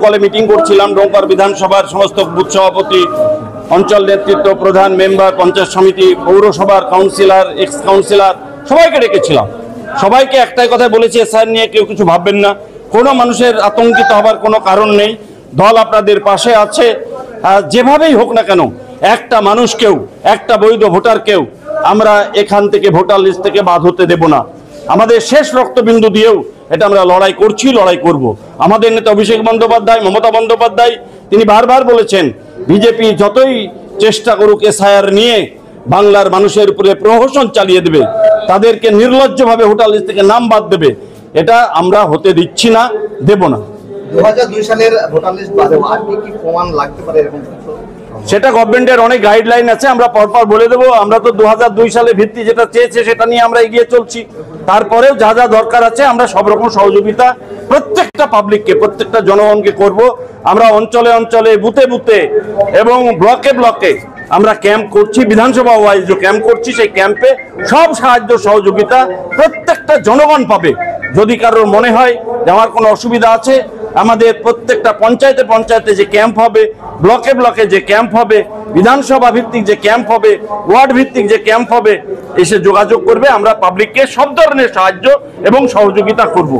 কলে মিটিং করছিলাম। ডোমপার বিধানসভার সমস্ত বুথ সভাপতি, অঞ্চল নেতৃত্ব, প্রধান, মেম্বার, পঞ্চায়েত সমিতি, পৌরসভার কাউন্সিলর, এক্স কাউন্সিলর সবাইকে ডেকেছিলাম। সবাইকে একটাই কথা বলেছি, এসআইআর নিয়ে কেউ কিছু ভাববেন না, কোনো মানুষের আতঙ্কিত হবার কোনো কারণ নেই। দল আপনাদের পাশে আছে, যেভাবেই হোক না কেন একটা মানুষকেও, একটা বৈধ ভোটারকেও আমরা এখান থেকে ভোটার লিস্ট থেকে বাদ হতে দেব না। আমাদের শেষ রক্তবিন্দু দিয়েও এটা আমরা লড়াই করছি, লড়াই করব। আমাদের নেতা অভিষেক বন্দ্যোপাধ্যায়, মমতা বন্দ্যোপাধ্যায় তিনি বারবার বলেছেন, বিজেপি যতই চেষ্টা করুক এসআইআর নিয়ে বাংলার মানুষের উপরে প্রহসন চালিয়ে দেবে, তাদেরকে নির্লজ্জভাবে ভোটার লিস্ট থেকে নাম বাদ দেবে, এটা আমরা হতে দিচ্ছি না, দেব না। 2002 সালের ভোটার লিস্ট বাদে আর কি প্রমাণ লাগতে পারে এরকম? সেটা গভর্নমেন্টের অনেক গাইডলাইন আছে, আমরা পরপর বলে দেবো। আমরা তো 2002 সালে ভিত্তি যেটা চেয়েছে সেটা নিয়ে আমরা এগিয়ে চলছি। তারপরেও যা যা দরকার আছে আমরা সব রকম সহযোগিতা প্রত্যেকটা পাবলিককে, প্রত্যেকটা জনগণকে করব। আমরা অঞ্চলে অঞ্চলে, বুথে বুথে এবং ব্লকে ব্লকে আমরা ক্যাম্প করছি, বিধানসভা ওয়াইজ যে ক্যাম্প করছি, সেই ক্যাম্পে সব সাহায্য সহযোগিতা প্রত্যেকটা জনগণ পাবে। যদি কারোর মনে হয় যে আমার কোনো অসুবিধা আছে, আমাদের প্রত্যেকটা পঞ্চায়েতে পঞ্চায়েতে যে ক্যাম্প হবে, ব্লকে ব্লকে যে ক্যাম্প হবে, বিধানসভা ভিত্তিক যে ক্যাম্প হবে, ওয়ার্ড ভিত্তিক যে ক্যাম্প হবে, এসে যোগাযোগ করবে। আমরা পাবলিককে সব ধরনের সাহায্য এবং সহযোগিতা করব।